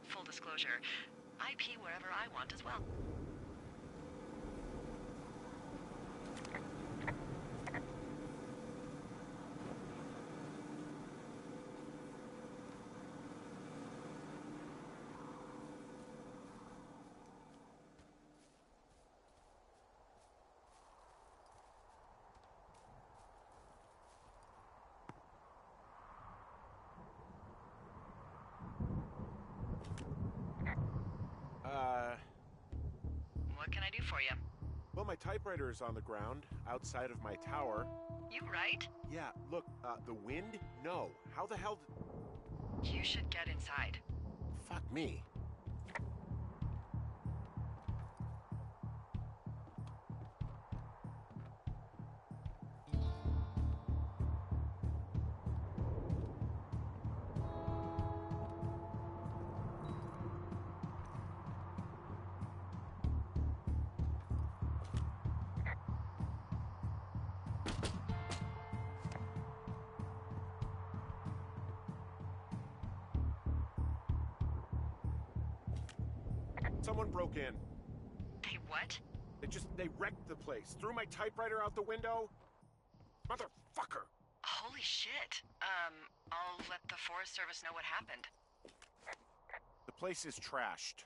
full disclosure, I pee wherever I want as well. What can I do for you? Well, my typewriter is on the ground, outside of my tower. You right? Yeah, look, the wind? No. How the hell You should get inside. Fuck me. Someone broke in. Hey, what? They wrecked the place. Threw my typewriter out the window. Motherfucker! Holy shit. I'll let the Forest Service know what happened. The place is trashed.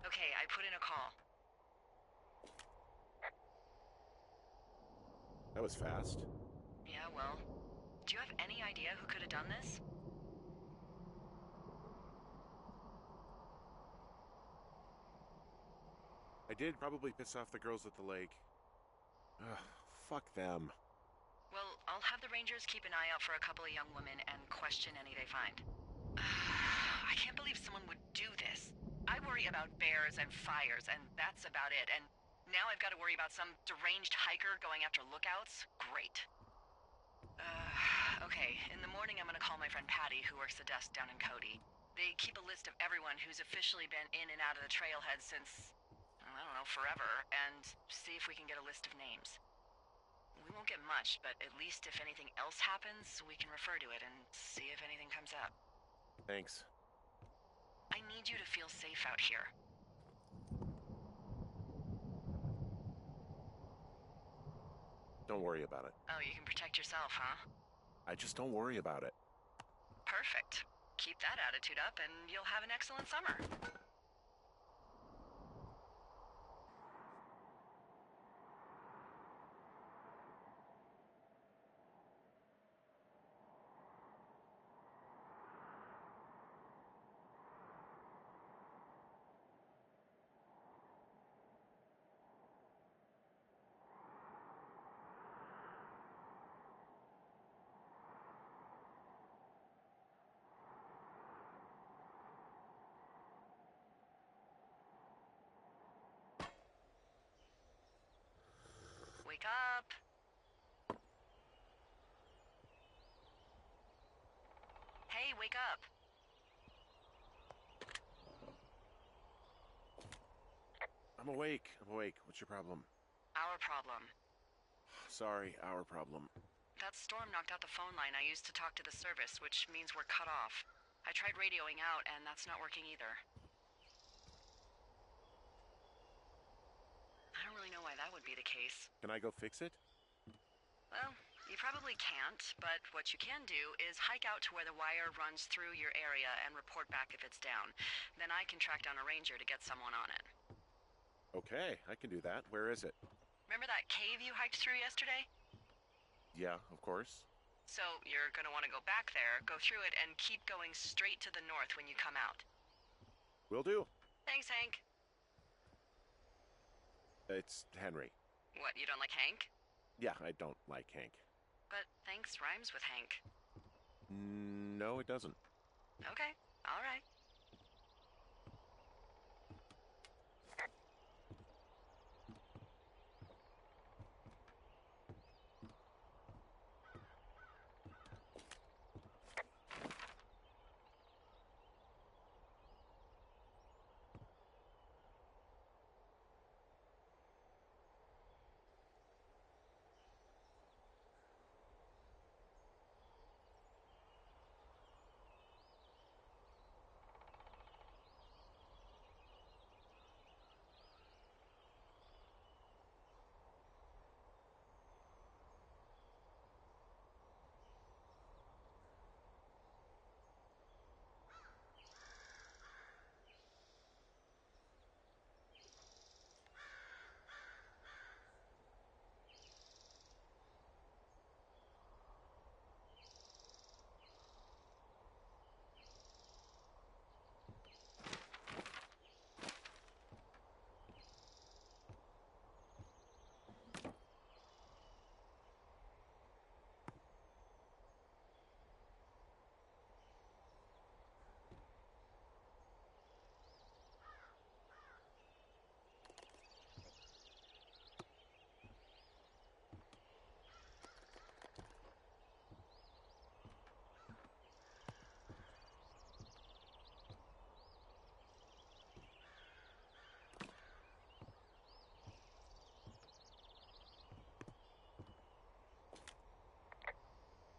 Okay, I put in a call. That was fast. Yeah, well, do you have any idea who could have done this? I did probably piss off the girls at the lake. Ugh, fuck them. Well, I'll have the Rangers keep an eye out for a couple of young women and question any they find. I can't believe someone would do this. I worry about bears and fires, and that's about it. And now I've got to worry about some deranged hiker going after lookouts? Great. Okay, in the morning I'm gonna call my friend Patty, who works the desk down in Cody. They keep a list of everyone who's officially been in and out of the trailhead since, I don't know, forever, and see if we can get a list of names. We won't get much, but at least if anything else happens, we can refer to it and see if anything comes up. Thanks. I need you to feel safe out here. Don't worry about it. Oh, you can protect yourself, huh? I just don't worry about it. Perfect. Keep that attitude up and you'll have an excellent summer. Wake up. Hey, wake up. I'm awake. What's your problem? Our problem. Sorry, our problem. That storm knocked out the phone line I used to talk to the service, which means we're cut off. I tried radioing out, and that's not working either. I don't really know why that would be the case. Can I go fix it? Well, you probably can't, but what you can do is hike out to where the wire runs through your area and report back if it's down. Then I can track down a ranger to get someone on it. Okay, I can do that. Where is it? Remember that cave you hiked through yesterday? Yeah, of course. So you're gonna want to go back there, go through it, and keep going straight to the north when you come out. Will do. Thanks, Hank. It's Henry. What, you don't like Hank? Yeah, I don't like Hank. But thanks rhymes with Hank. No, it doesn't. Okay, all right.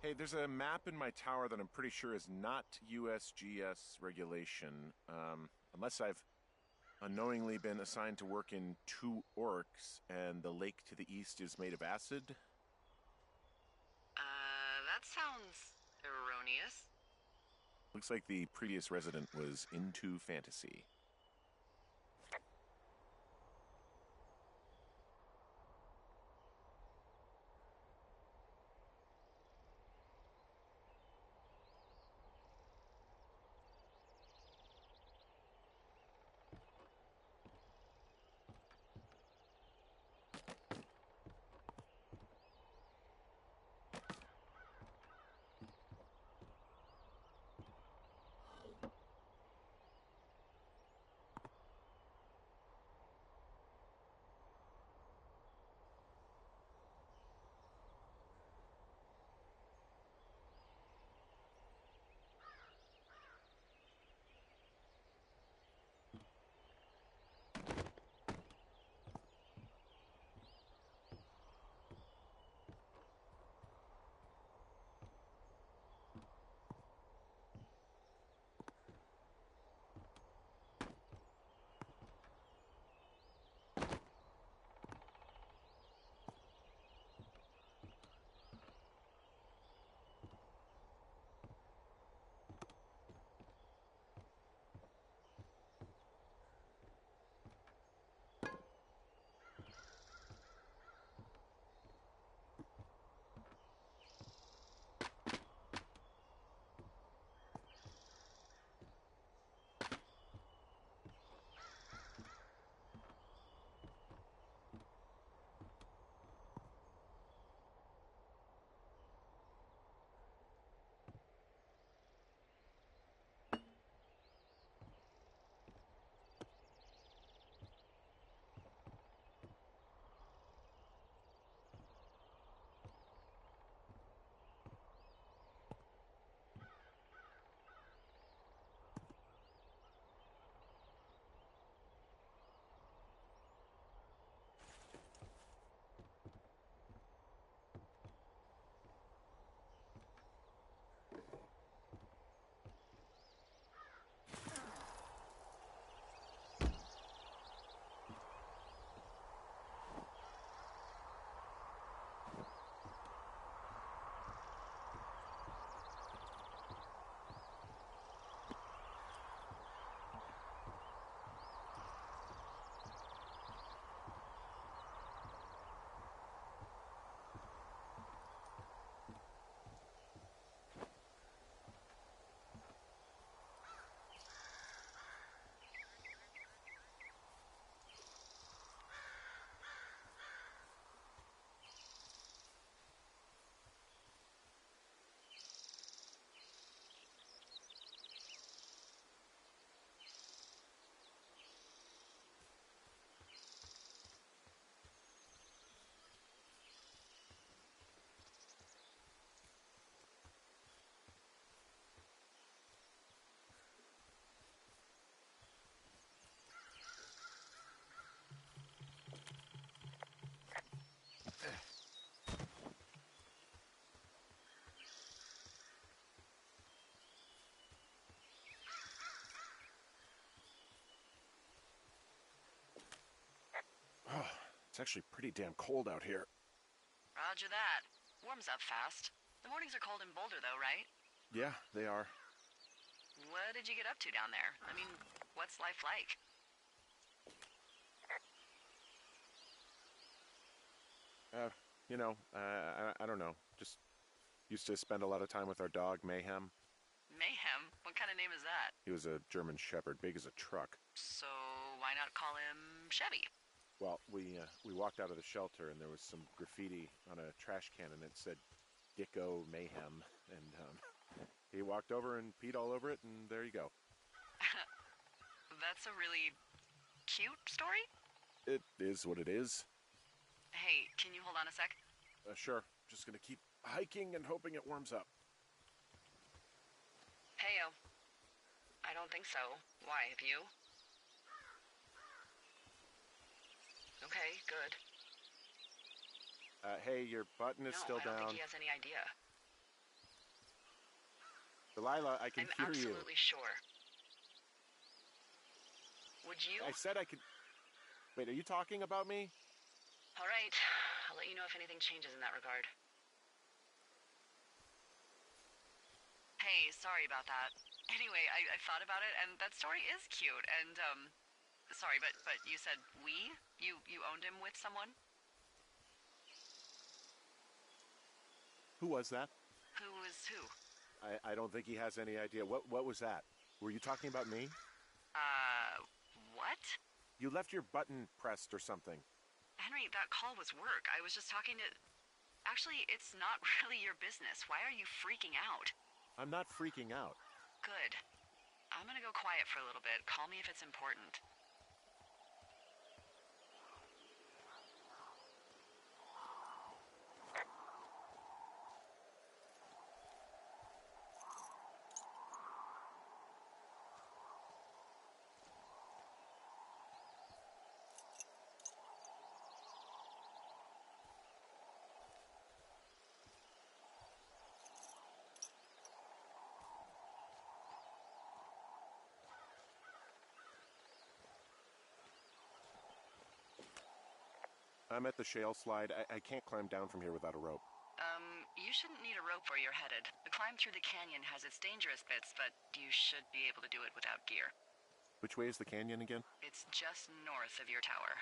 Hey, there's a map in my tower that I'm pretty sure is not USGS regulation, unless I've unknowingly been assigned to work in two orcs and the lake to the east is made of acid. That sounds erroneous. Looks like the previous resident was into fantasy. Oh, it's actually pretty damn cold out here. Roger that. Warms up fast. The mornings are cold in Boulder, though, right? Yeah, they are. What did you get up to down there? I mean, what's life like? I don't know. Just used to spend a lot of time with our dog, Mayhem. Mayhem? What kind of name is that? He was a German Shepherd, big as a truck. So, why not call him Chevy? Well, we walked out of the shelter and there was some graffiti on a trash can and it said Dicko Mayhem. And he walked over and peed all over it and there you go. That's a really cute story? It is what it is. Hey, can you hold on a sec? Sure. Just gonna keep hiking and hoping it warms up. Heyo. I don't think so. Why, have you? Okay, good. Hey, your button is No, still I don't down. think he has any idea. Delilah, I can I'm hear you. absolutely sure. Would you? I said I could... Wait, are you talking about me? All right. I'll let you know if anything changes in that regard. Hey, sorry about that. Anyway, I thought about it, and that story is cute, and, sorry, but you said we? You owned him with someone? Who was that? Who was who? I don't think he has any idea. What was that? Were you talking about me? What? You left your button pressed or something. Henry, that call was work. I was just talking to... Actually, it's not really your business. Why are you freaking out? I'm not freaking out. Good. I'm gonna go quiet for a little bit. Call me if it's important. I'm at the shale slide. I can't climb down from here without a rope. You shouldn't need a rope where you're headed. The climb through the canyon has its dangerous bits, but you should be able to do it without gear. Which way is the canyon again? It's just north of your tower.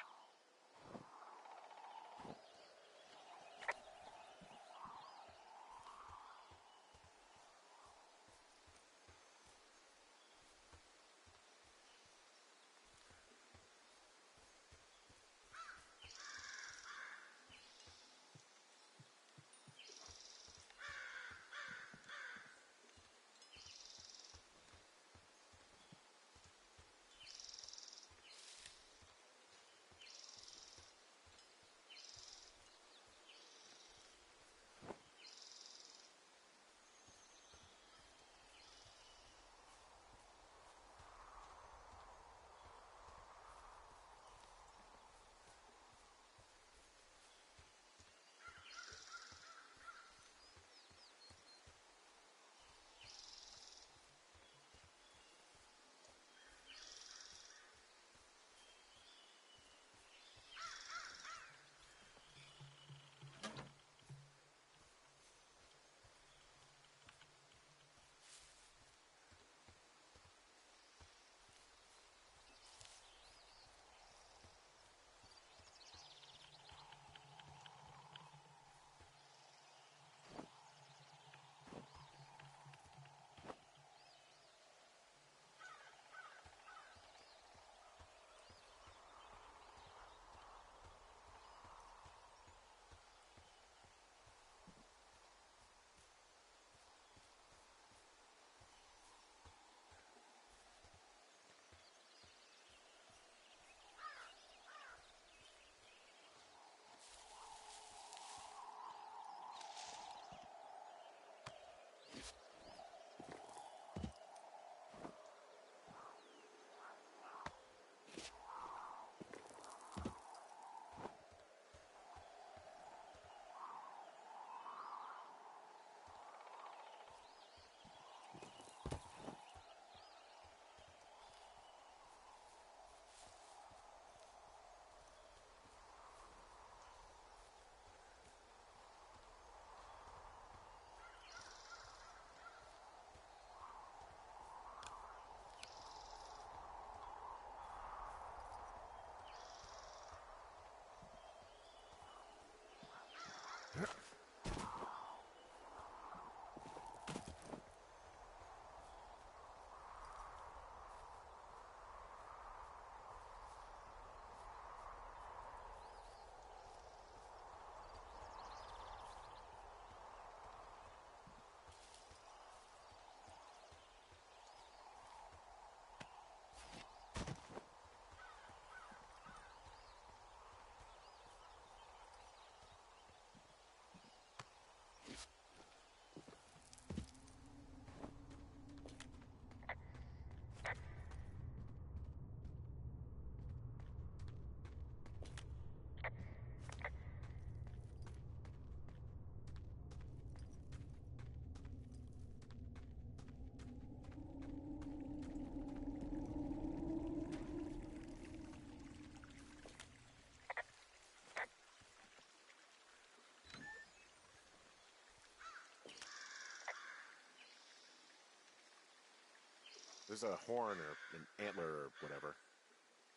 There's a horn or an antler or whatever.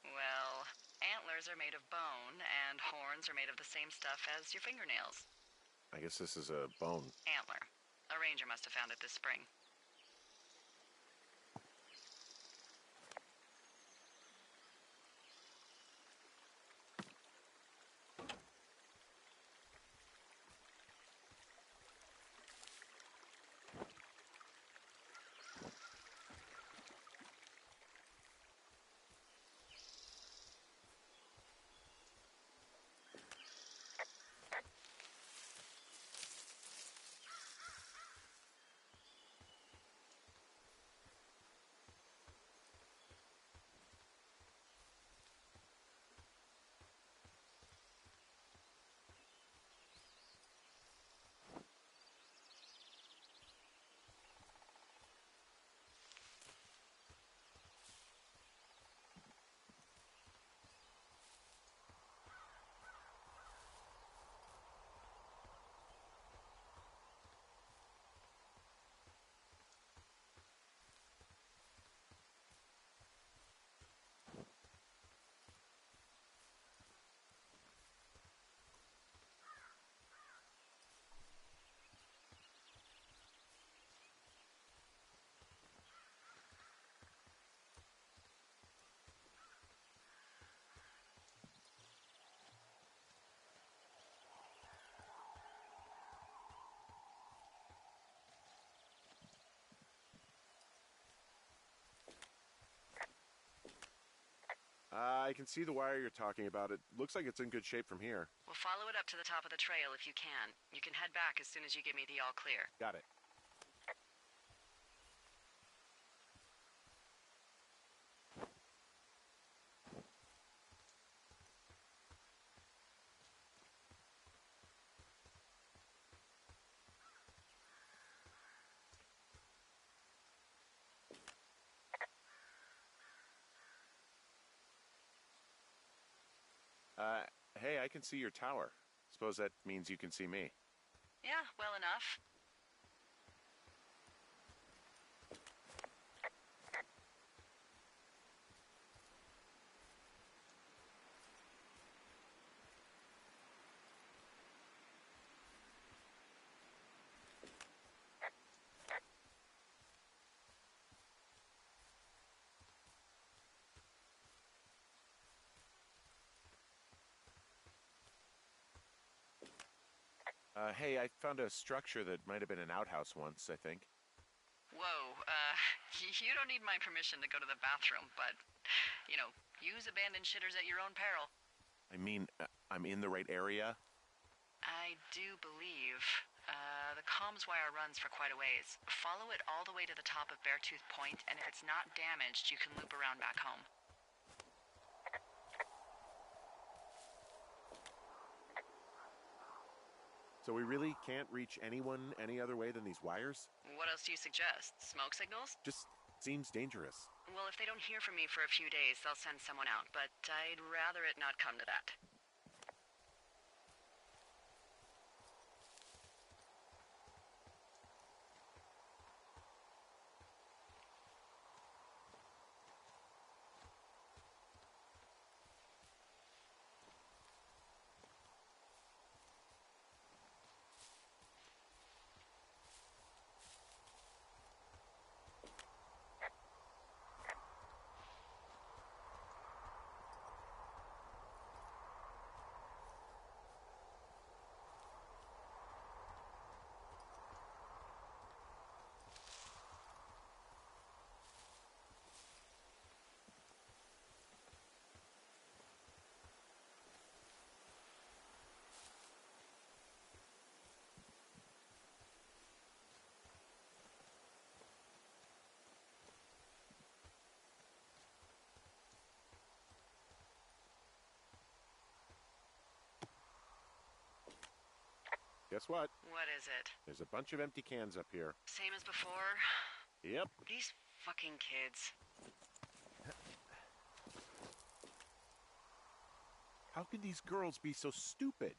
Well, antlers are made of bone, and horns are made of the same stuff as your fingernails. I guess this is a bone. Antler. A ranger must have found it this spring. I can see the wire you're talking about. It looks like it's in good shape from here. We'll follow it up to the top of the trail if you can. You can head back as soon as you give me the all clear. Got it. Hey, I can see your tower. Suppose that means you can see me. Yeah, well enough. Hey, I found a structure that might have been an outhouse once, I think. Whoa, you don't need my permission to go to the bathroom, but, use abandoned shitters at your own peril. I mean, I'm in the right area? I do believe. The comms wire runs for quite a ways. Follow it all the way to the top of Beartooth Point, and if it's not damaged, you can loop around back home. So we really can't reach anyone any other way than these wires? What else do you suggest? Smoke signals? Just seems dangerous. Well, if they don't hear from me for a few days, they'll send someone out, but I'd rather it not come to that. Guess what? What is it? There's a bunch of empty cans up here. Same as before? Yep. These fucking kids. How could these girls be so stupid?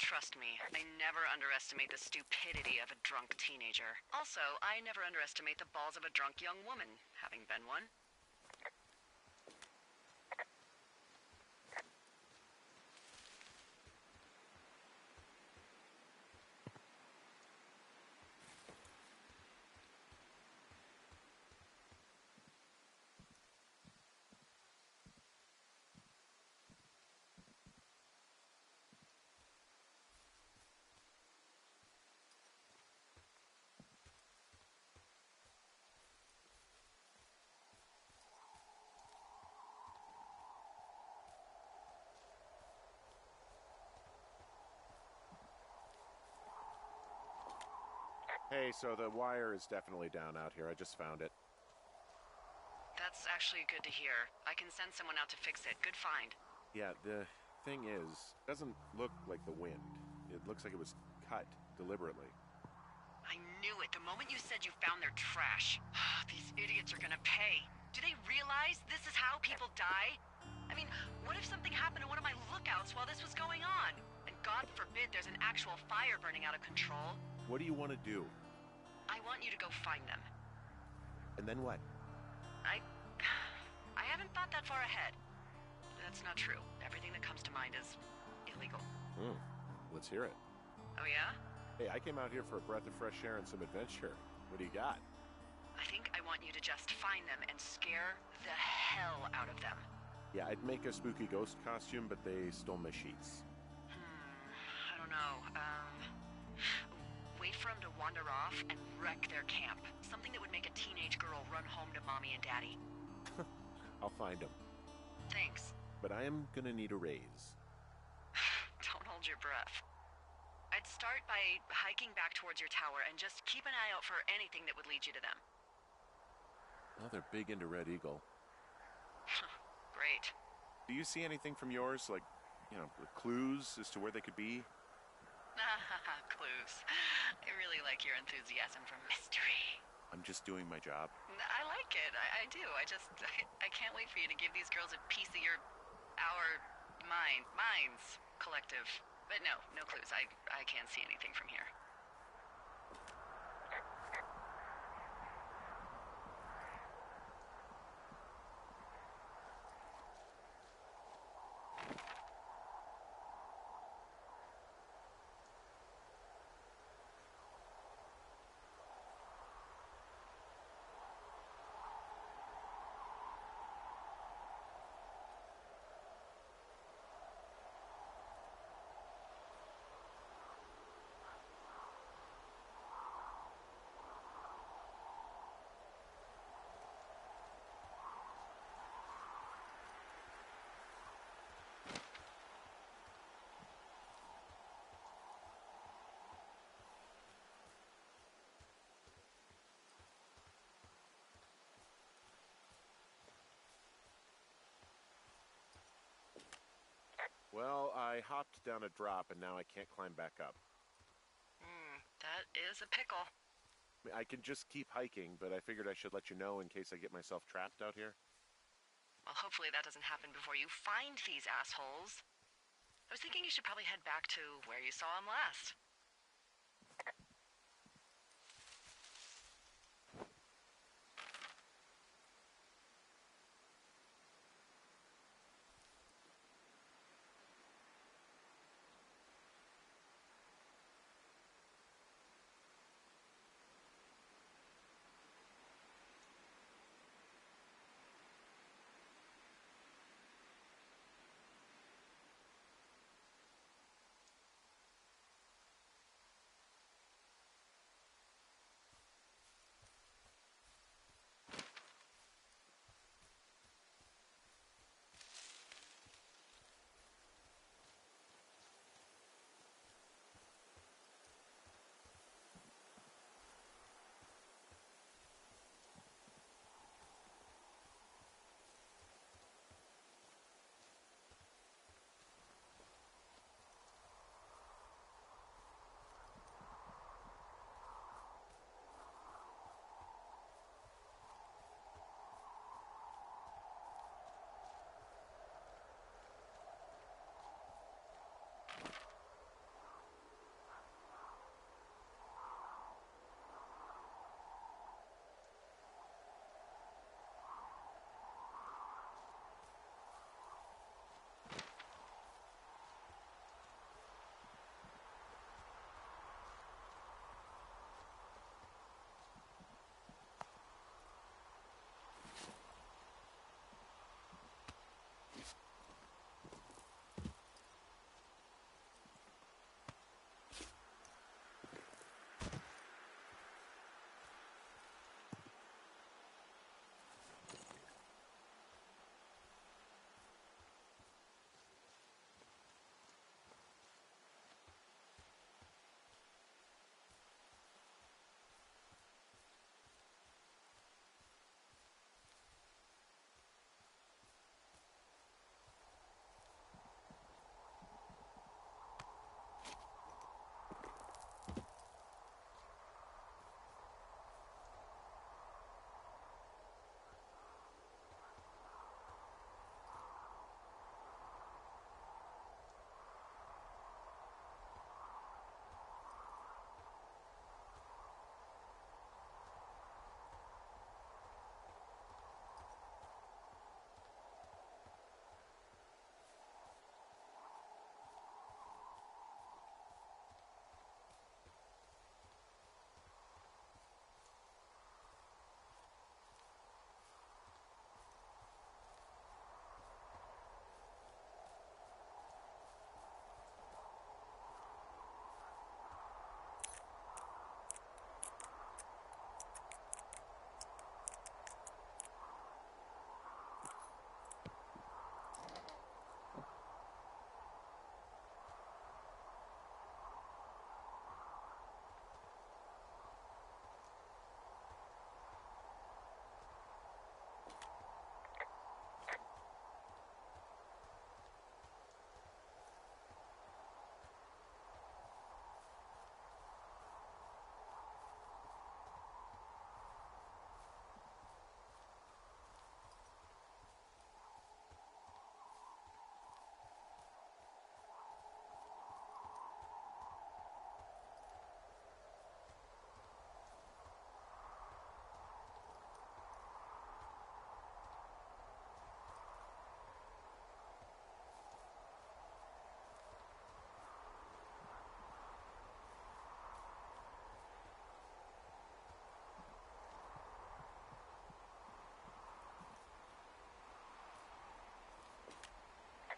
Trust me, I never underestimate the stupidity of a drunk teenager. Also, I never underestimate the balls of a drunk young woman, having been one. Hey, so the wire is definitely down out here. I just found it. That's actually good to hear. I can send someone out to fix it. Good find. Yeah, the thing is, it doesn't look like the wind. It looks like it was cut deliberately. I knew it the moment you said you found their trash. These idiots are gonna pay. Do they realize this is how people die? I mean, what if something happened to one of my lookouts while this was going on? And God forbid there's an actual fire burning out of control. What do you want to do? I want you to go find them. And then what? I haven't thought that far ahead. That's not true. Everything that comes to mind is illegal. Let's hear it. Oh yeah? Hey, I came out here for a breath of fresh air and some adventure. What do you got? I think I want you to just find them and scare the hell out of them. Yeah, I'd make a spooky ghost costume, but they stole my sheets. I don't know. Wait for them to wander off and wreck their camp. Something that would make a teenage girl run home to mommy and daddy. I'll find them. Thanks. But I am gonna need a raise. Don't hold your breath. I'd start by hiking back towards your tower and just keep an eye out for anything that would lead you to them. Oh, they're big into Red Eagle. Great. Do you see anything from yours, like, clues as to where they could be? Clues. I really like your enthusiasm for mystery. I'm just doing my job. I like it. I do. I can't wait for you to give these girls a piece of our minds collective. But no clues. I can't see anything from here. Well, I hopped down a drop and now I can't climb back up. That is a pickle. I can just keep hiking, but I figured I should let you know in case I get myself trapped out here. Well, hopefully that doesn't happen before you find these assholes. I was thinking you should probably head back to where you saw them last.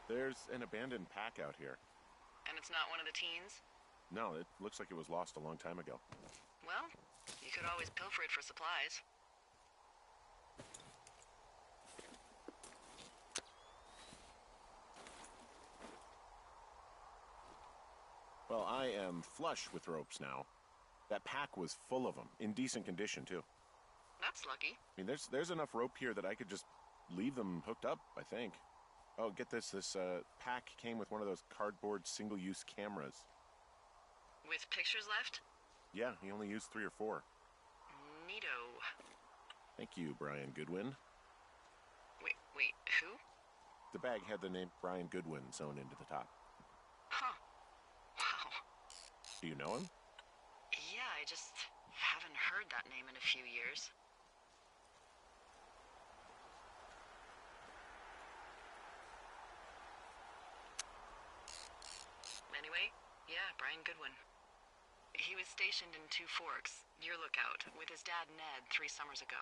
There's an abandoned pack out here. And it's not one of the teens? No, it looks like it was lost a long time ago. Well, you could always pilfer it for supplies. Well, I am flush with ropes now. That pack was full of them, in decent condition, too. That's lucky. I mean, there's enough rope here that I could just leave them hooked up, I think. Oh, get this. This pack came with one of those cardboard single-use cameras. With pictures left? Yeah, he only used 3 or 4. Neato. Thank you, Brian Goodwin. Wait, who? The bag had the name Brian Goodwin sewn into the top. Huh. Wow. Do you know him? Yeah, I just haven't heard that name in a few years. Anyway, yeah, Brian Goodwin. He was stationed in Two Forks, your lookout, with his dad Ned 3 summers ago.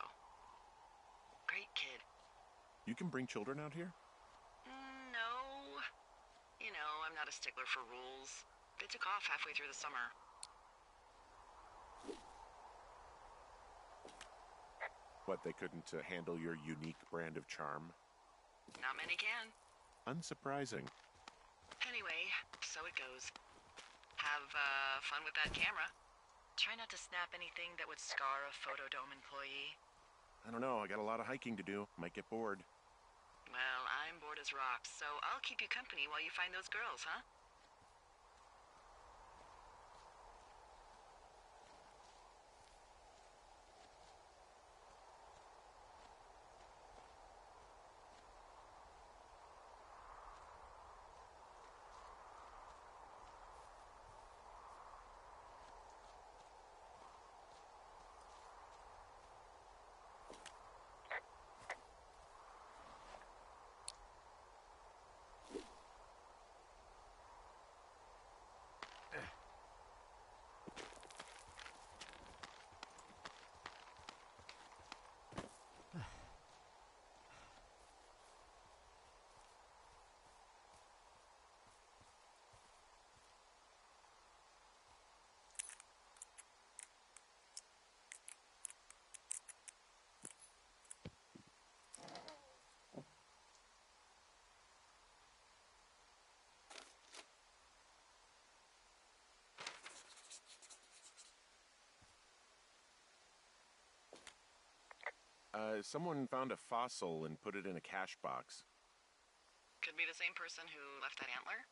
Great kid. You can bring children out here? No. You know, I'm not a stickler for rules. They took off halfway through the summer. What, they couldn't handle your unique brand of charm? Not many can. Unsurprising. Anyway, so it goes. Have fun with that camera. Try not to snap anything that would scar a Photodome employee. I don't know, I got a lot of hiking to do. Might get bored. Well, I'm bored as rocks, so I'll keep you company while you find those girls, huh? Someone found a fossil and put it in a cache box. Could be the same person who left that antler.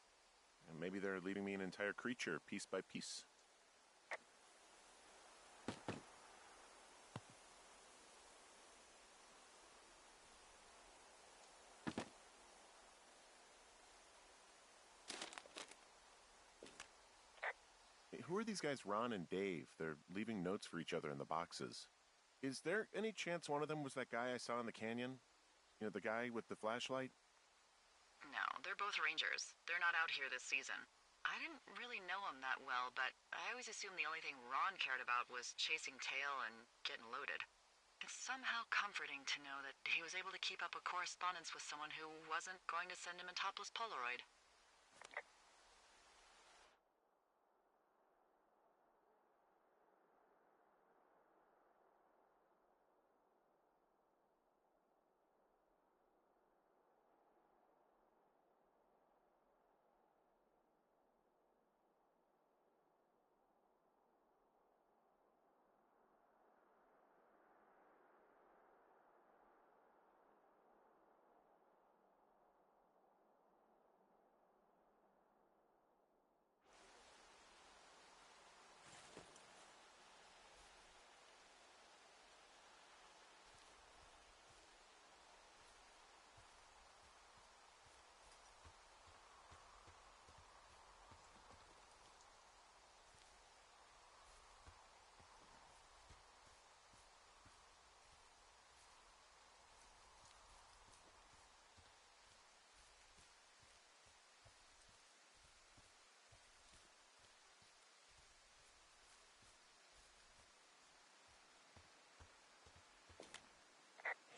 And maybe they're leaving me an entire creature, piece by piece. Hey, who are these guys, Ron and Dave? They're leaving notes for each other in the boxes. Is there any chance one of them was that guy I saw in the canyon? You know, the guy with the flashlight? No, they're both rangers. They're not out here this season. I didn't really know him that well, but I always assumed the only thing Ron cared about was chasing tail and getting loaded. It's somehow comforting to know that he was able to keep up a correspondence with someone who wasn't going to send him a topless Polaroid.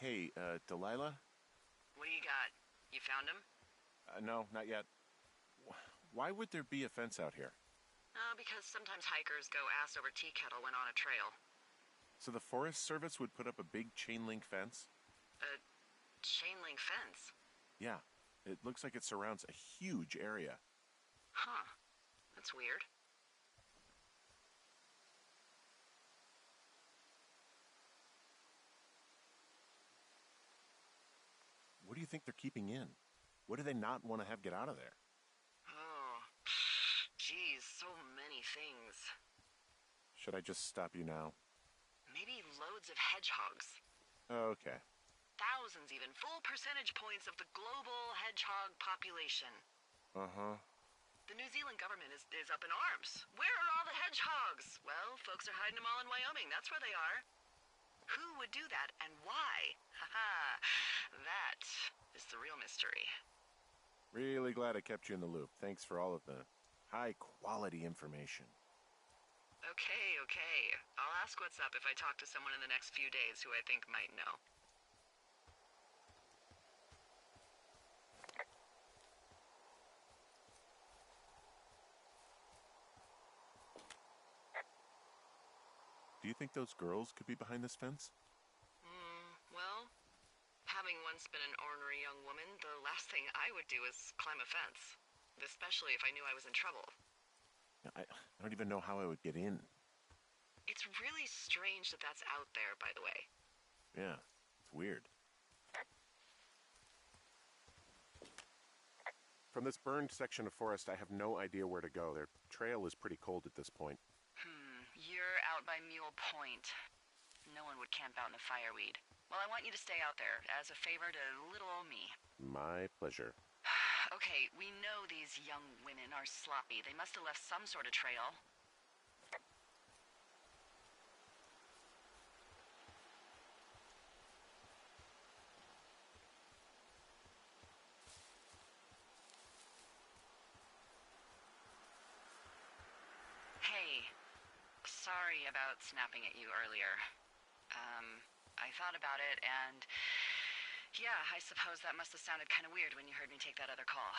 Hey, Delilah? What do you got? You found him? No, not yet. Why would there be a fence out here? Because sometimes hikers go ass over tea kettle when on a trail. So the Forest Service would put up a big chain link fence? A chain link fence? Yeah. It looks like it surrounds a huge area. Huh. That's weird. What do you think they're keeping in? What do they not want to have get out of there? Oh, geez, so many things. Should I just stop you now? Maybe loads of hedgehogs. Okay. Thousands even. Full percentage points of the global hedgehog population. Uh-huh. The New Zealand government is up in arms. Where are all the hedgehogs? Well, folks are hiding them all in Wyoming. That's where they are. Who would do that and why? Haha, that is the real mystery. Really glad I kept you in the loop. Thanks for all of the high-quality information. Okay. I'll ask what's up if I talk to someone in the next few days who I think might know. Do you think those girls could be behind this fence? Well, having once been an ornery young woman, the last thing I would do is climb a fence. Especially if I knew I was in trouble. I don't even know how I would get in. It's really strange that that's out there, by the way. Yeah, it's weird. From this burned section of forest, I have no idea where to go. Their trail is pretty cold at this point. You're out by Mule Point. No one would camp out in the fireweed. Well, I want you to stay out there as a favor to little old me. My pleasure. Okay, we know these young women are sloppy. They must have left some sort of trail. Hey, sorry about snapping at you earlier. I thought about it, and yeah, I suppose that must have sounded kind of weird when you heard me take that other call.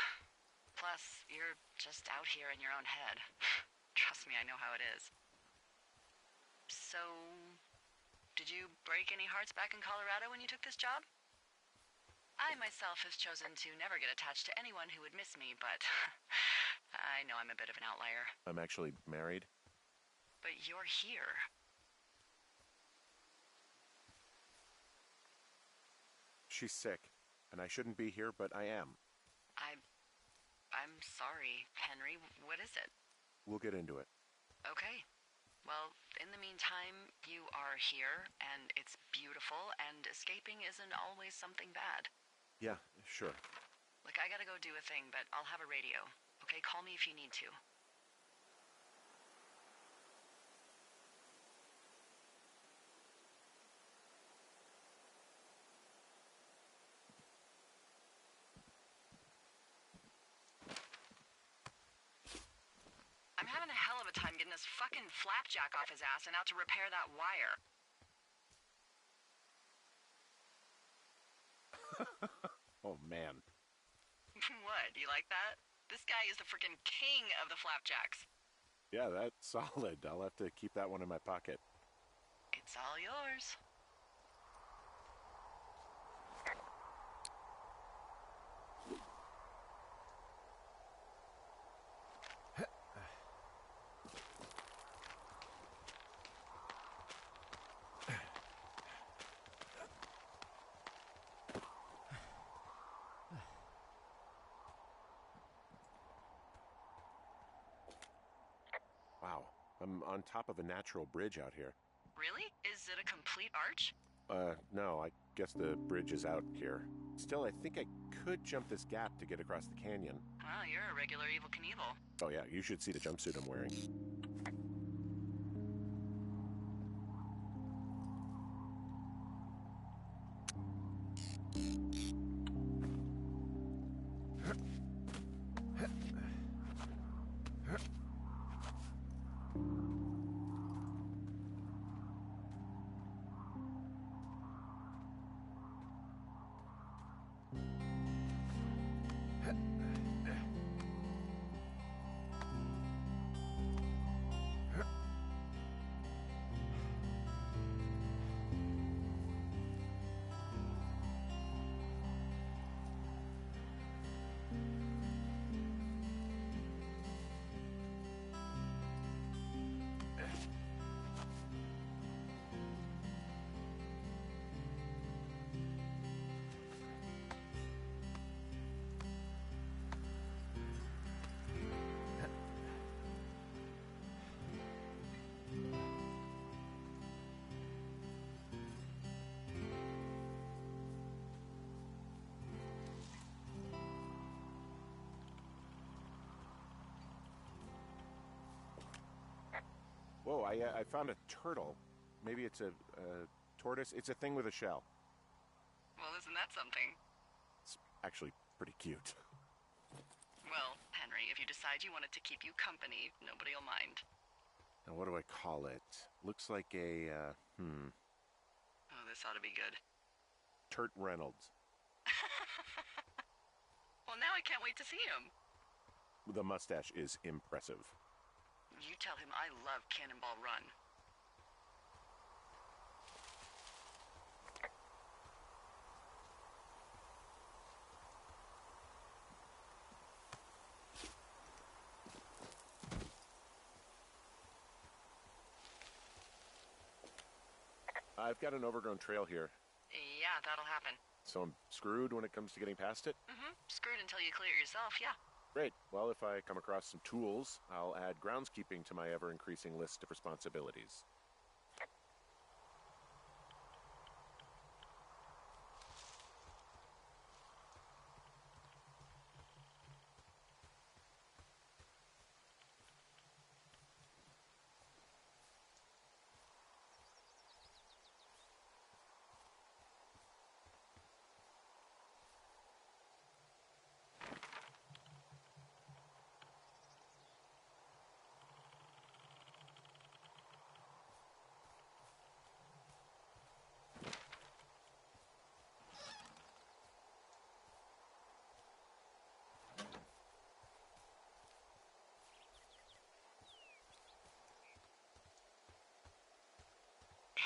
Plus, you're just out here in your own head. Trust me, I know how it is. So, did you break any hearts back in Colorado when you took this job? I myself has chosen to never get attached to anyone who would miss me, but I know I'm a bit of an outlier. I'm actually married. But you're here. She's sick, and I shouldn't be here, but I am. I'm sorry, Henry. What is it? We'll get into it. Okay. Well, in the meantime, you are here, and it's beautiful, and escaping isn't always something bad. Yeah, sure. Look, I gotta go do a thing, but I'll have a radio. Okay, call me if you need to. I'm having a hell of a time getting this fucking flapjack off his ass and out to repair that wire. Oh, man. What, you like that? This guy is the freaking king of the flapjacks. Yeah, that's solid. I'll have to keep that one in my pocket. It's all yours. Wow, I'm on top of a natural bridge out here. Really? Is it a complete arch? No, I guess the bridge is out here. Still, I think I could jump this gap to get across the canyon. Well, you're a regular Evel Knievel. Oh yeah, you should see the jumpsuit I'm wearing. Whoa, I found a turtle. Maybe it's a tortoise. It's a thing with a shell. Well, isn't that something? It's actually pretty cute. Well, Henry, if you decide you want it to keep you company, nobody will mind. Now, what do I call it? Looks like a, Oh, this ought to be good. Turt Reynolds. Well, now I can't wait to see him. The mustache is impressive. You tell him I love Cannonball Run. I've got an overgrown trail here, Yeah, that'll happen. so I'm screwed when it comes to getting past it? Screwed until you clear it yourself, yeah. Great. Well, if I come across some tools, I'll add groundskeeping to my ever-increasing list of responsibilities.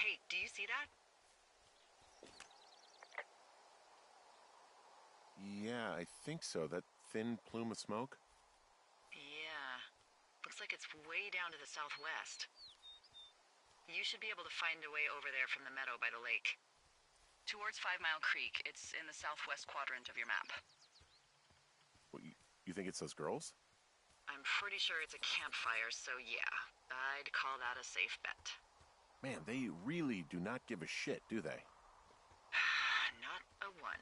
Hey, do you see that? Yeah, I think so. That thin plume of smoke? Yeah. Looks like it's way down to the southwest. You should be able to find a way over there from the meadow by the lake. Towards 5 Mile Creek. It's in the southwest quadrant of your map. What, you think it's those girls? I'm pretty sure it's a campfire, so yeah. I'd call that a safe bet. Man, they really do not give a shit, do they? Not a one.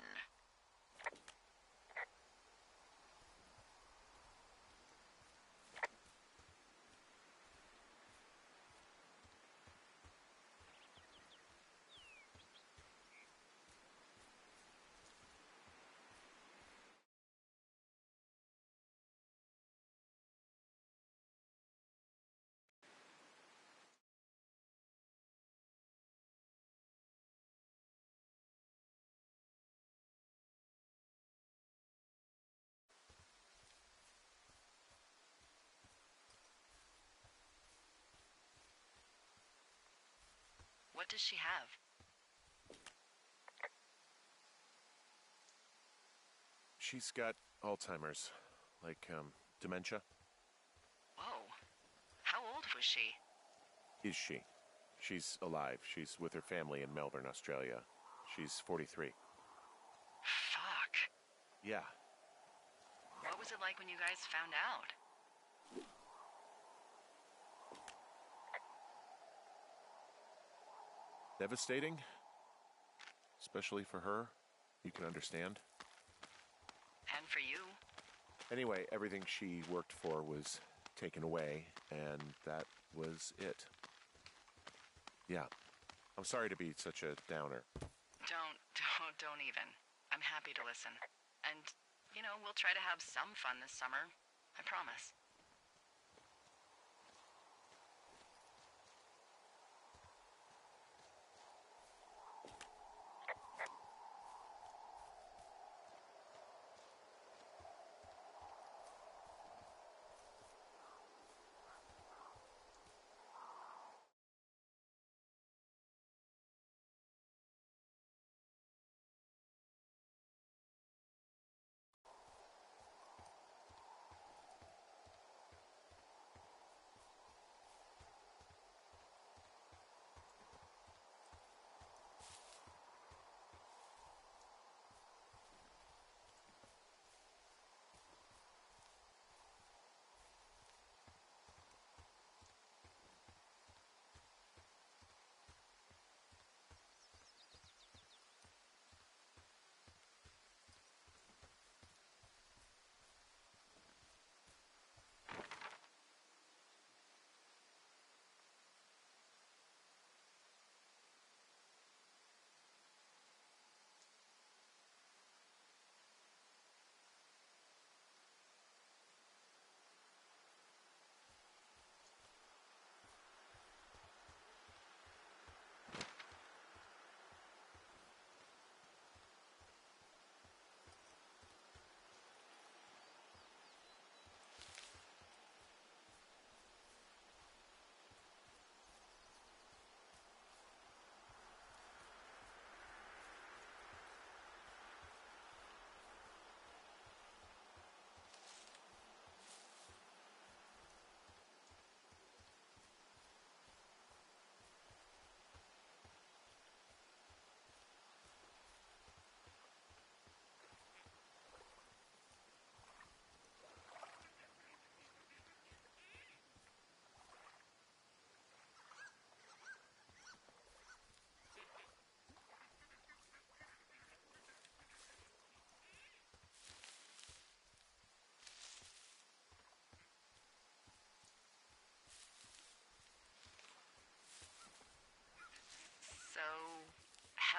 What does she have? She's got Alzheimer's. Like, dementia. Whoa. How old was she? Is she? She's alive. She's with her family in Melbourne, Australia. She's 43. Fuck. Yeah. What was it like when you guys found out? Devastating. Especially for her. You can understand. And for you? Anyway, everything she worked for was taken away, and that was it. Yeah. I'm sorry to be such a downer. Don't even. I'm happy to listen. And, we'll try to have some fun this summer. I promise.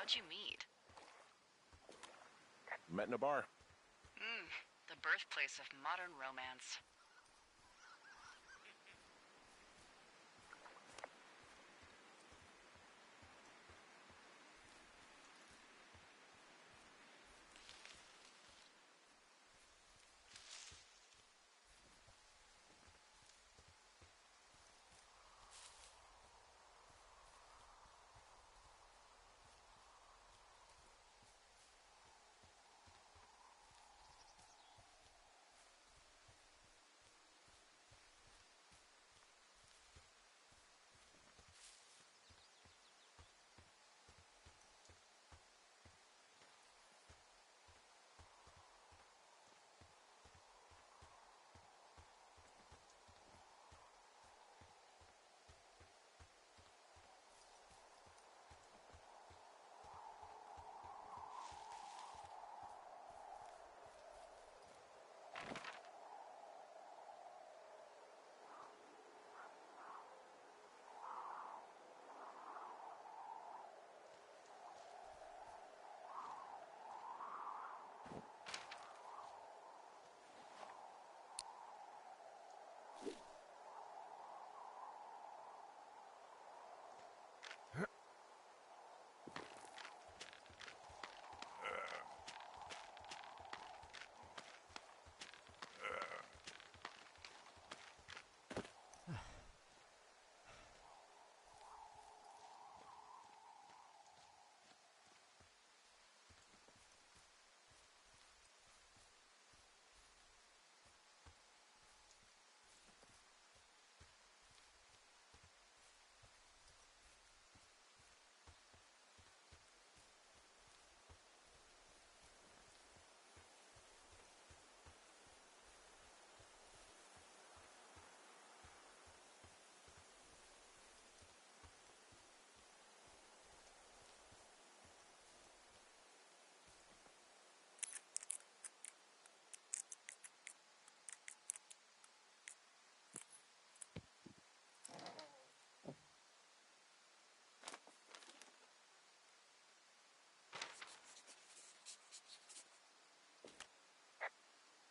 How'd you meet? Met in a bar. The birthplace of modern romance.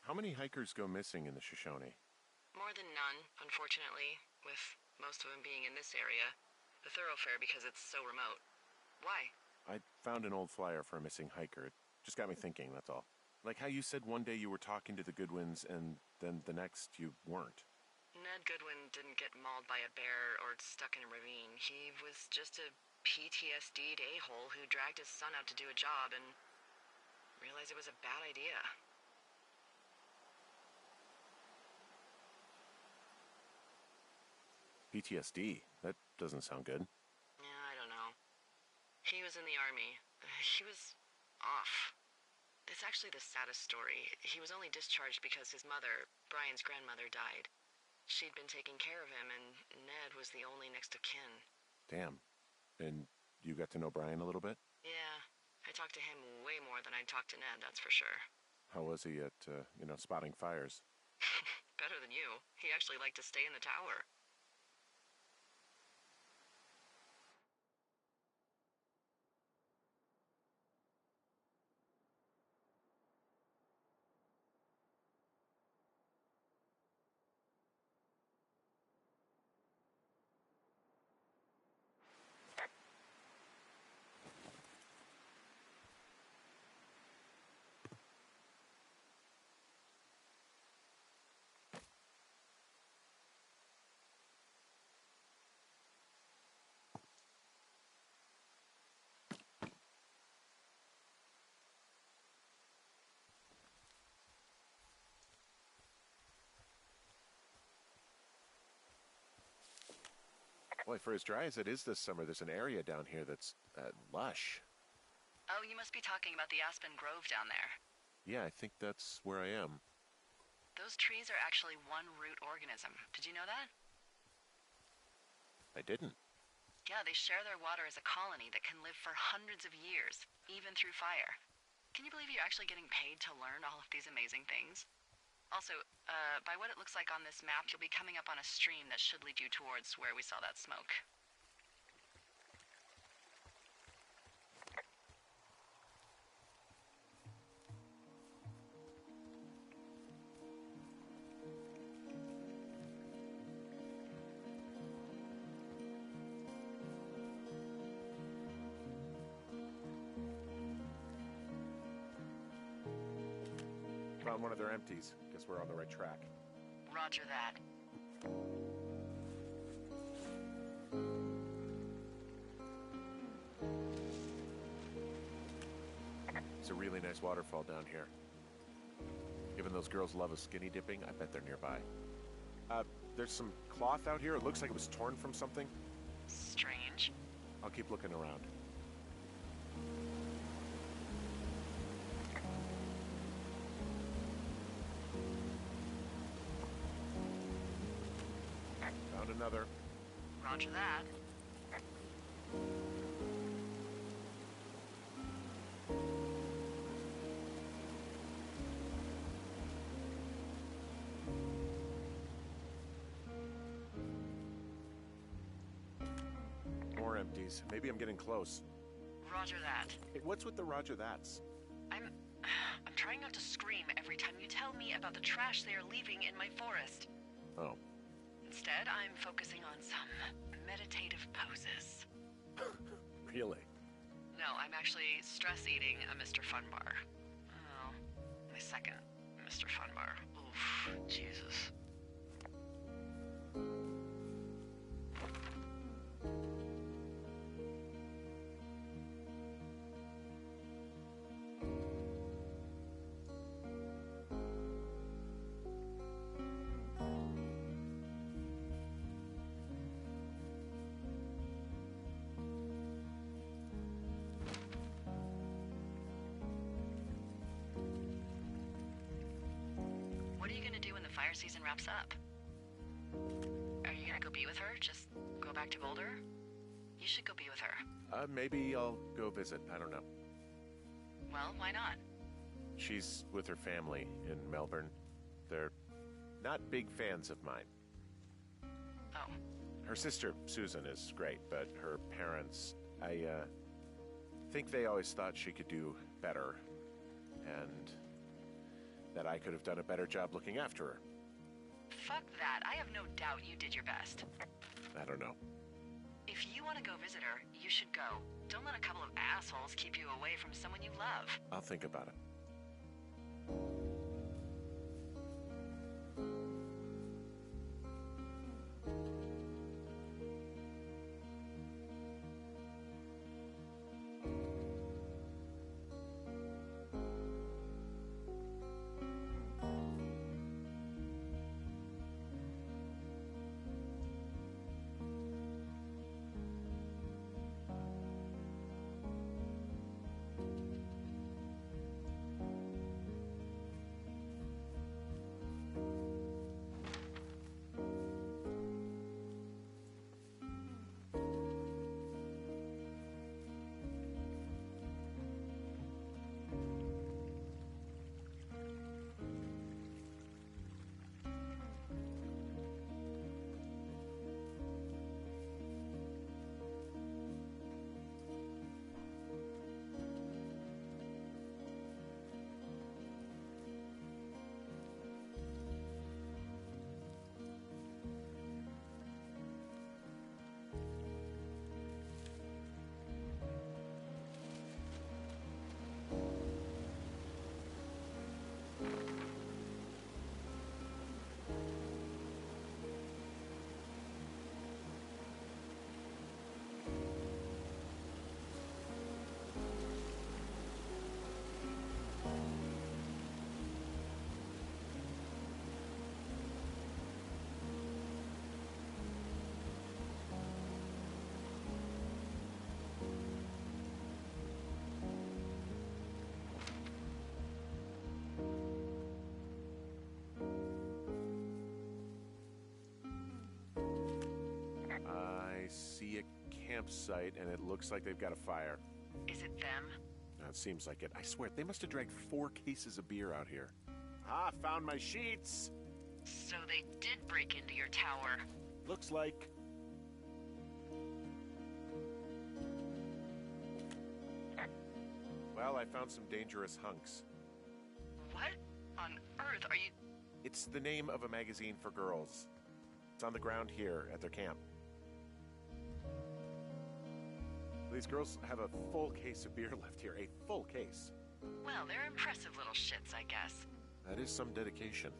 How many hikers go missing in the Shoshone? More than none, unfortunately, with most of them being in this area. The thoroughfare because it's so remote. Why? I found an old flyer for a missing hiker. It just got me thinking, that's all. Like how you said one day you were talking to the Goodwins and then the next you weren't. Ned Goodwin didn't get mauled by a bear or stuck in a ravine. He was just a PTSD'd a-hole who dragged his son out to do a job and realized it was a bad idea. PTSD? That doesn't sound good. Yeah, I don't know. He was in the army. He was off. It's actually the saddest story. He was only discharged because his mother, Brian's grandmother, died. She'd been taking care of him, and Ned was the only next of kin. Damn. And you got to know Brian a little bit? Yeah, I talked to him way more than I'd talked to Ned, that's for sure. How was he at, spotting fires? Better than you. He actually liked to stay in the tower. Boy, for as dry as it is this summer, there's an area down here that's lush. Oh, you must be talking about the Aspen Grove down there. Yeah, I think that's where I am. Those trees are actually one root organism. Did you know that? I didn't. Yeah, they share their water as a colony that can live for hundreds of years, even through fire. Can you believe you're actually getting paid to learn all of these amazing things? Also, by what it looks like on this map, you'll be coming up on a stream that should lead you towards where we saw that smoke. found one of their empties. Guess we're on the right track. Roger that. It's a really nice waterfall down here. Given those girls love a skinny dipping, I bet they're nearby. There's some cloth out here. It looks like it was torn from something. Strange. I'll keep looking around. Found another. Roger that. More empties. Maybe I'm getting close. Roger that. Hey, what's with the Roger that's? I'm trying not to scream every time you tell me about the trash they are leaving in my forest. Oh. Instead, I'm focusing on some meditative poses. Really? No, I'm actually stress eating a Mr. Funbar. Oh, my second Mr. Funbar. Oof, Jesus. What are you gonna do when the fire season wraps up? Are you gonna go be with her? Just go back to Boulder? You should go be with her. Maybe I'll go visit. I don't know. Well, why not? She's with her family in Melbourne. They're not big fans of mine. Oh. Her sister, Susan, is great, but her parents, I think they always thought she could do better, and that I could have done a better job looking after her. Fuck that. I have no doubt you did your best. I don't know. If you want to go visit her, you should go. Don't let a couple of assholes keep you away from someone you love. I'll think about it. Campsite, and it looks like they've got a fire. Is it them? It seems like it. I swear, they must have dragged 4 cases of beer out here. Ah, found my sheets! So they did break into your tower. Looks like. Well, I found some dangerous hunks. What on earth are you... It's the name of a magazine for girls. It's on the ground here at their camp. These girls have a full case of beer left here. A full case. Well, they're impressive little shits, I guess. That is some dedication.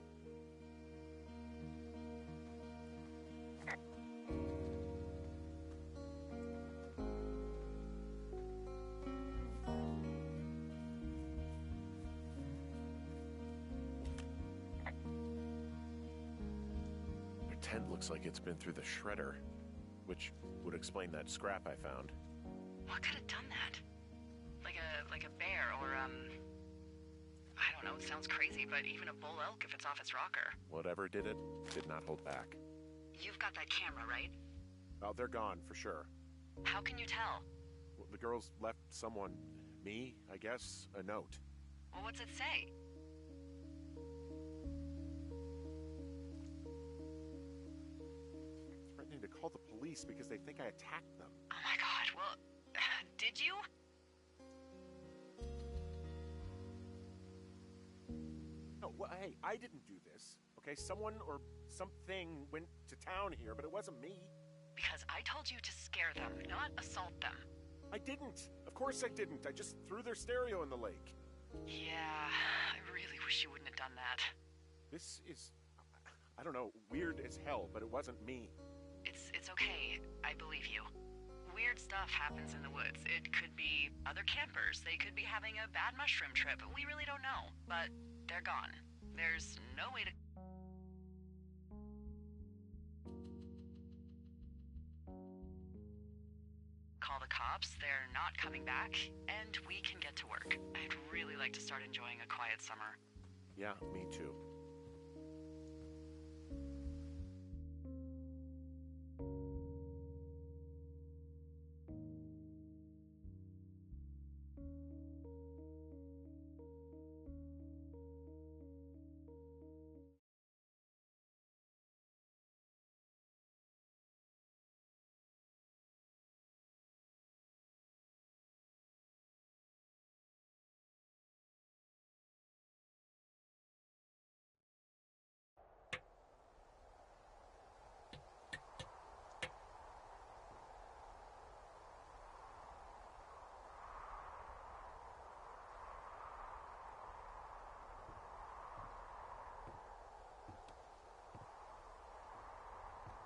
Their tent looks like it's been through the shredder, which would explain that scrap I found. What could have done that? Like a bear or, I don't know, it sounds crazy, but even a bull elk if it's off its rocker. Whatever did it, did not hold back. You've got that camera, right? Oh, they're gone, for sure. How can you tell? Well, the girls left someone, me, I guess, a note. Well, what's it say? Threatening to call the police because they think I attacked them. Oh my god, well, did you? No, well, hey, I didn't do this, okay? Someone or something went to town here, but it wasn't me. Because I told you to scare them, not assault them. I didn't. Of course I didn't. I just threw their stereo in the lake. Yeah, I really wish you wouldn't have done that. This is, I don't know, weird as hell, but it wasn't me. It's okay. I believe you. Weird stuff happens in the woods. It could be other campers. They could be having a bad mushroom trip. We really don't know. But they're gone. There's no way to... call the cops. They're not coming back. And we can get to work. I'd really like to start enjoying a quiet summer. Yeah, me too.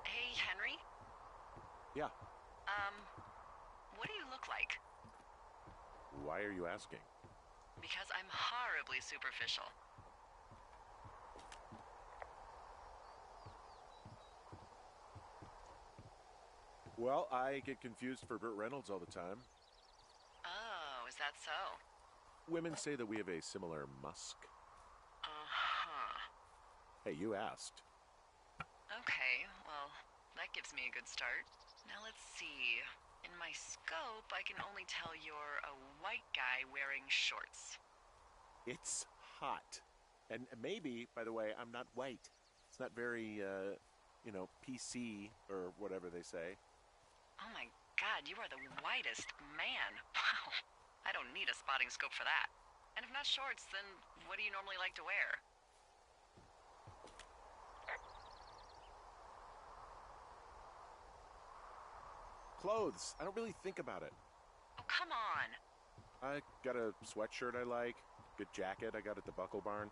Hey, Henry? Yeah. What do you look like? Why are you asking? Because I'm horribly superficial. Well, I get confused for Burt Reynolds all the time. Oh, is that so? Women say that we have a similar musk. Uh-huh. Hey, you asked. Okay, well, that gives me a good start. Now let's see. In my scope, I can only tell you're a white guy wearing shorts. It's hot. And maybe, by the way, I'm not white. It's not very, PC or whatever they say. Oh my god, you are the whitest man. Wow. I don't need a spotting scope for that. And if not shorts, then what do you normally like to wear? Clothes. I don't really think about it. Oh, come on. I got a sweatshirt I like. Good jacket I got at the Buckle Barn.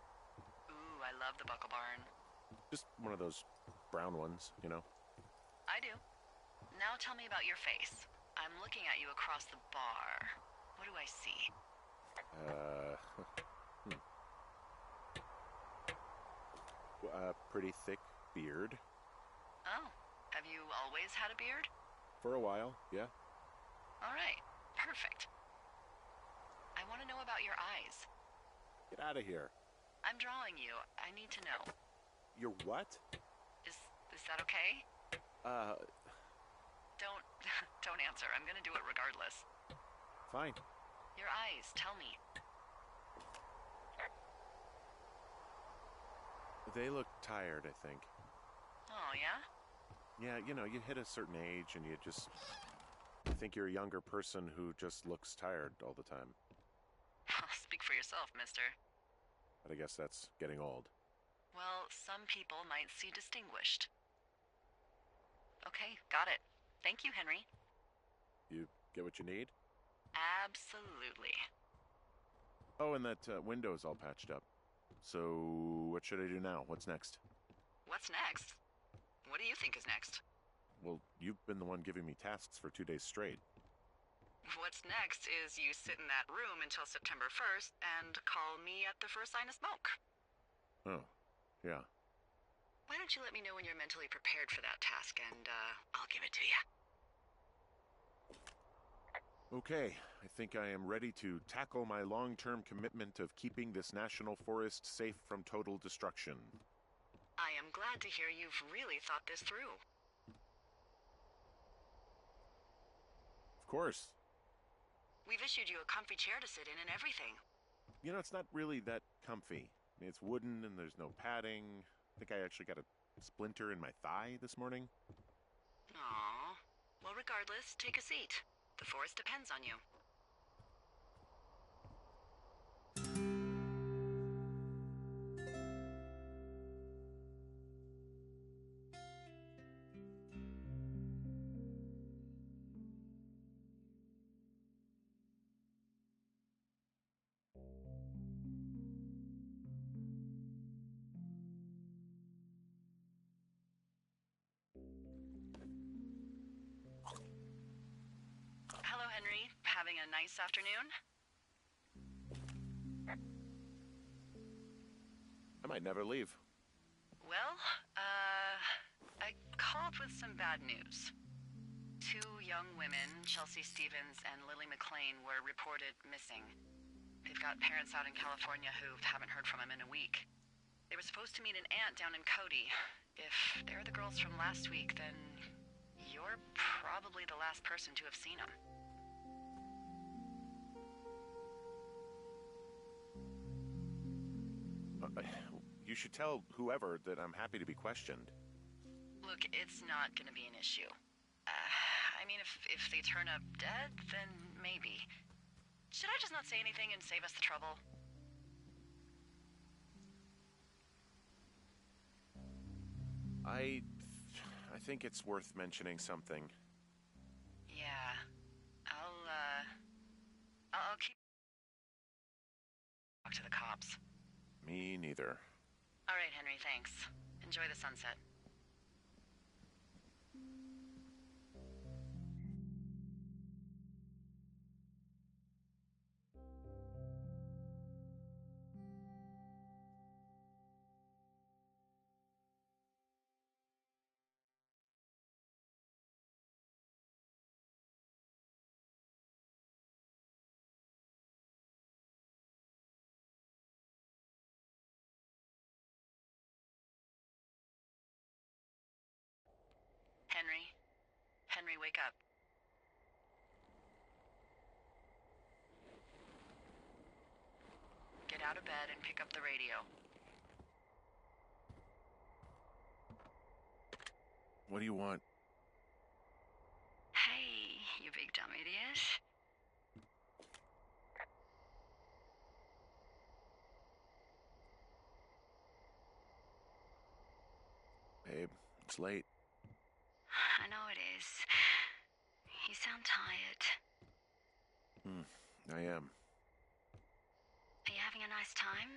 Ooh, I love the Buckle Barn. Just one of those brown ones, you know. I do. Now tell me about your face. I'm looking at you across the bar. What do I see? Pretty thick beard. Oh, have you always had a beard? For a while, yeah. All right, perfect. I want to know about your eyes. Get out of here. I'm drawing you. I need to know. Your what? Is that okay? Don't don't answer. I'm gonna do it regardless. Fine. Your eyes, tell me. They look tired, I think. Oh, yeah? Yeah, you hit a certain age and you think you're a younger person who just looks tired all the time. Speak for yourself, mister. But I guess that's getting old. Well, some people might see distinguished. Okay, got it. Thank you, Henry. You get what you need? Absolutely. Oh, and that window's all patched up. So, what should I do now? What's next? What's next? What do you think is next? Well, you've been the one giving me tasks for 2 days straight. What's next is you sit in that room until September 1st and call me at the first sign of smoke. Oh, yeah. Why don't you let me know when you're mentally prepared for that task, and I'll give it to you. Okay, I think I am ready to tackle my long-term commitment of keeping this national forest safe from total destruction. I am glad to hear you've really thought this through. Of course. We've issued you a comfy chair to sit in and everything. You know, it's not really that comfy. I mean, it's wooden and there's no padding. I think I actually got a splinter in my thigh this morning. Aww. Well, regardless, take a seat. The forest depends on you. Hello, Henry. Having a nice afternoon? I might never leave. Well, I called with some bad news. 2 young women, Chelsea Stevens and Lily McLean, were reported missing. They've got parents out in California who haven't heard from them in a week. They were supposed to meet an aunt down in Cody. If they're the girls from last week, then you're probably the last person to have seen them. You should tell whoever that I'm happy to be questioned. Look, it's not gonna be an issue. I mean, if they turn up dead, then maybe. Should I just not say anything and save us the trouble? I think it's worth mentioning something. Yeah. I'll keep talk to the cops. Me neither. All right, Henry, thanks. Enjoy the sunset. Henry? Henry, wake up. Get out of bed and pick up the radio. What do you want? Hey, you big dumb idiot. Babe, it's late. I know it is. You sound tired. I am. Are you having a nice time?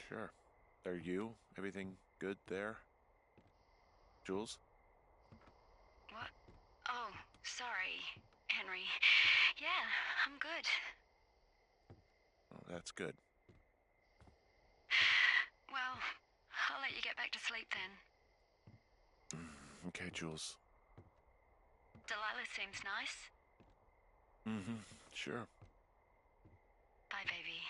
Sure. Are you? Everything good there? Jules? What? Oh, sorry, Henry. Yeah, I'm good. Oh, that's good. Well, I'll let you get back to sleep then. Okay, Jules. Delilah seems nice. Sure. Bye, baby.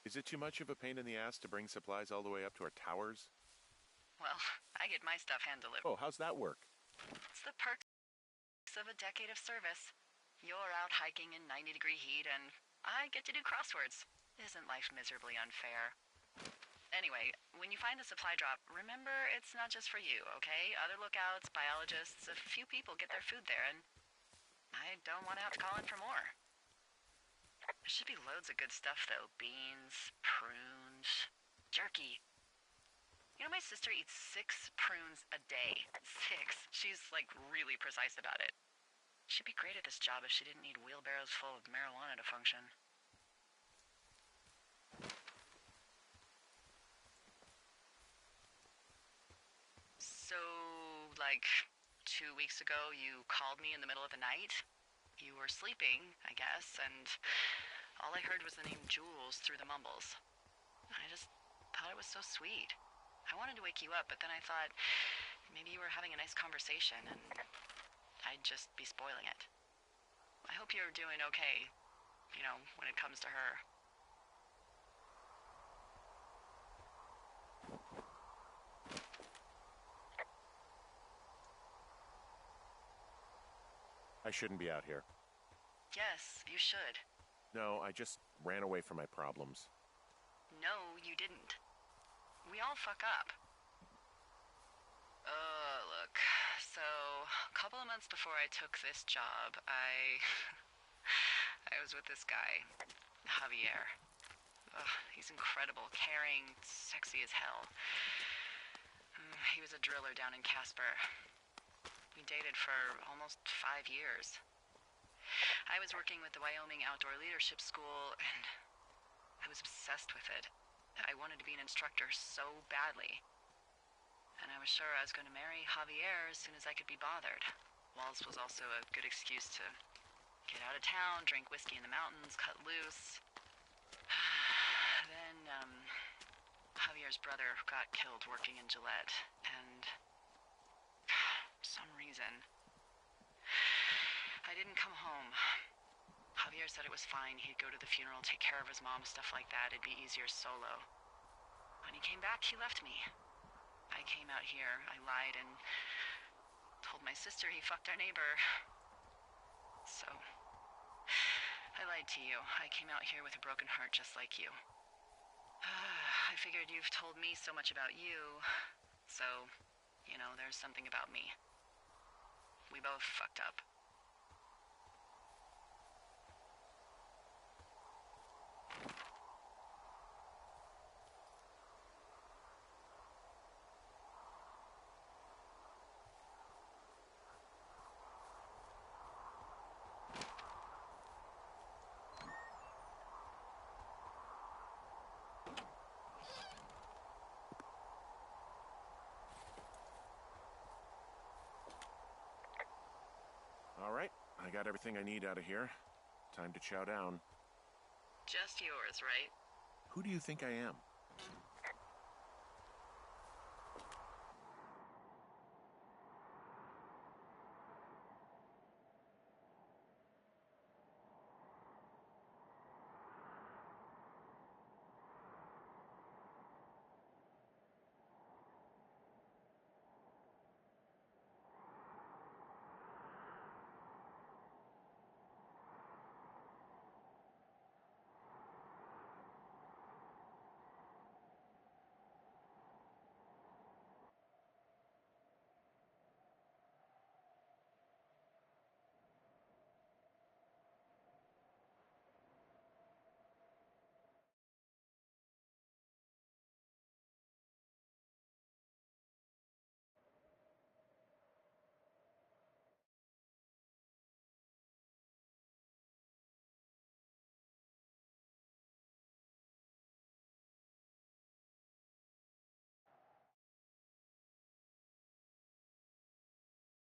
Is it too much of a pain in the ass to bring supplies all the way up to our towers? Well, I get my stuff hand-delivered. Oh, how's that work? the perks of a decade of service. You're out hiking in 90-degree heat, and I get to do crosswords. Isn't life miserably unfair? Anyway, when you find the supply drop, remember it's not just for you, okay? Other lookouts, biologists, a few people get their food there, and I don't want to have to call in for more. There should be loads of good stuff, though. Beans, prunes, jerky. You know, my sister eats 6 prunes a day. 6. She's, like, really precise about it. She'd be great at this job if she didn't need wheelbarrows full of marijuana to function. So, like, 2 weeks ago, you called me in the middle of the night? You were sleeping, I guess, and all I heard was the name Jules through the mumbles. I just thought it was so sweet. I wanted to wake you up, but then I thought maybe you were having a nice conversation, and I'd just be spoiling it. I hope you're doing okay, you know, when it comes to her. I shouldn't be out here. Yes, you should. No, I just ran away from my problems. No, you didn't. We all fuck up. Look, so a couple of months before I took this job, I was with this guy, Javier. He's incredible, caring, sexy as hell. He was a driller down in Casper. We dated for almost 5 years. I was working with the Wyoming Outdoor Leadership School, and I was obsessed with it. I wanted to be an instructor so badly. And I was sure I was going to marry Javier as soon as I could be bothered. Walls was also a good excuse to get out of town, drink whiskey in the mountains, cut loose. Then, Javier's brother got killed working in Gillette, and for some reason, I didn't come home. Javier said it was fine. He'd go to the funeral, take care of his mom, stuff like that. It'd be easier solo. When he came back, he left me. I came out here, I lied, and told my sister he fucked our neighbor. So, I lied to you. I came out here with a broken heart just like you. I figured you've told me so much about you, so, you know, there's something about me. We both fucked up. All right, I got everything I need out of here. Time to chow down. Just yours, right? Who do you think I am?